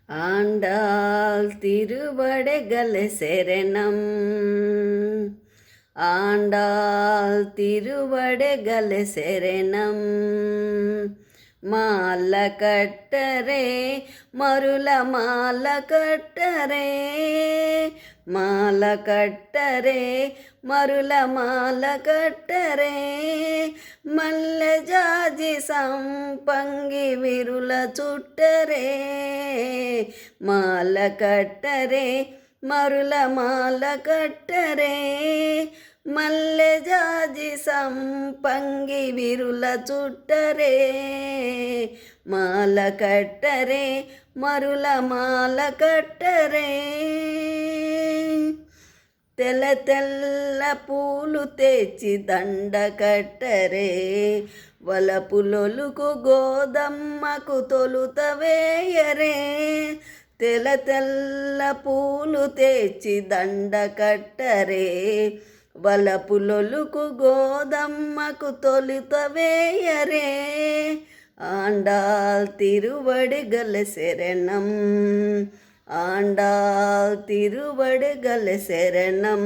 ஆண்டாள் திருவடைகள் சரணம். ஆண்டாள் திருவடைகள் சரணம். మాల కట్టరే మరుల మాల కట్టరే, మాల కట్టరే మరుల మాల కట్టరే, మల్లె జాజి సంపంగి విరుల చుట్టరే, మాల కట్టరే మరుల మాల కట్టరే, మల్లె జాజి సంపంగి విరుల చుట్టరే, మాల కట్టరే మరుల మాల కట్టరే, తెల్ల తెల్ల పూలు తెచ్చి దండ కట్టరే, వలపులొలుకు గోదమ్మకు తొలుత వేయరే, తెల్ల తెల్ల పూలు తెచ్చి దండ కట్టరే, వలపులొలుకు గోదమ్మకు తొలుత వేయరే, ఆండాల్ తిరువడిగల శరణం. ఆండాల్ తిరువడిగల శరణం.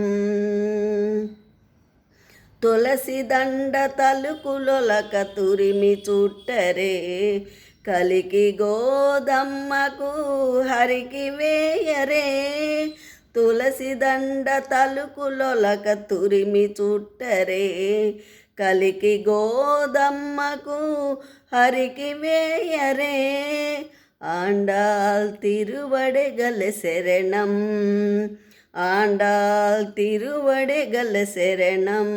తులసి దండ తలుకులొలక తురిమి చుట్టరే, కలికి గోదమ్మకు హరికి వేయరే, తులసి దండ తలుకులొలక తురిమి చుట్టరే, కలికి గోదమ్మకు హరికి వేయరే, ఆండాల్ తిరువడిగల శరణం. ఆండాల్ తిరువడిగల శరణం.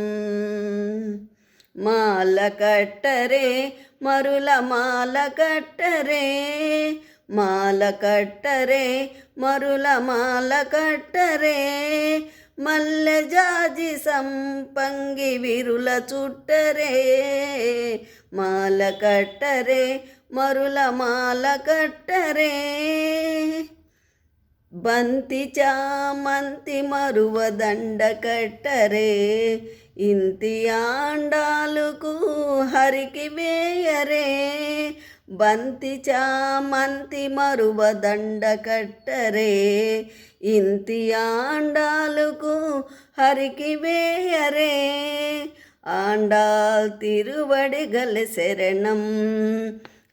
మాల కట్టరే మరుల మాల కట్టరే, మాల కట్టరే మరుల మాల కట్టరే, మల్లె జాజి సంపంగి విరుల చుట్టరే, మాల కట్టరే మరుల మాల కట్టరే, బంతి చామంతి మరువ దండ కట్టరే, ఇంతి ఆండాలుకు హరికి వేయరే, బంతి చామంతి మరువ దండ కట్టరే, ఇంతి ఆండాలుకు హరికి వేయరే, ఆండాల్ తిరువడిగల శరణం.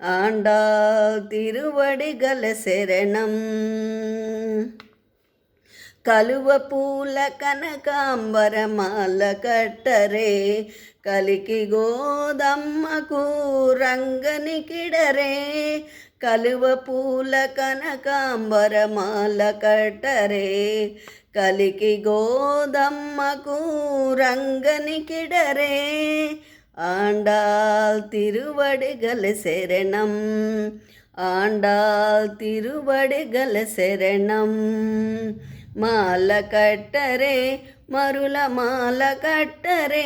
ఆండాల్ తిరువడిగల శరణం. కలువ పూల కనకాంబర మాల కట్టరే, కలికి గోదమ్మకు రంగని కిడరే, కలువ పూల కనకాంబర మాల కట్టరే, కలికి గోదమ్మకు రంగని కిడరే, ఆండాల్ తిరువడిగల శరణం. ఆండాల్ తిరువడిగల శరణం. మాల కట్టరే మరుల మాల కట్టరే,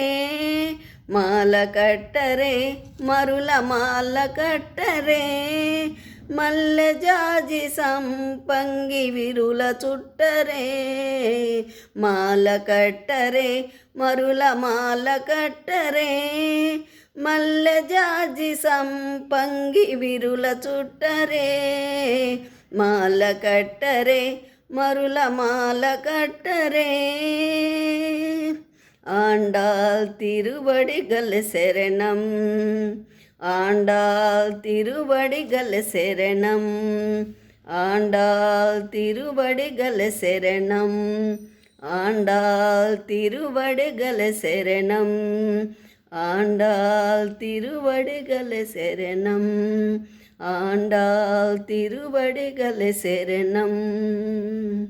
మాల కట్టరే మరుల మాల కట్టరే, మల్లె జాజి సంపంగి విరుల చుట్టరే, మాల కట్టరే మరుల మాల కట్టరే, మల్లె జాజి సంపంగి విరుల చుట్టరే, మాల కట్టరే మరుల మాల కట్టరే, ఆండాల్ తిరువడిగల శరణం. ఆండాల్ తిరువడిగల శరణం. ఆండాల్ తిరువడిగల శరణం. ఆండాల్ తిరువడిగల శరణం. ఆండాల్ తిరువడిగల శరణం. ఆండాల్ తిరువడిగల శరణం.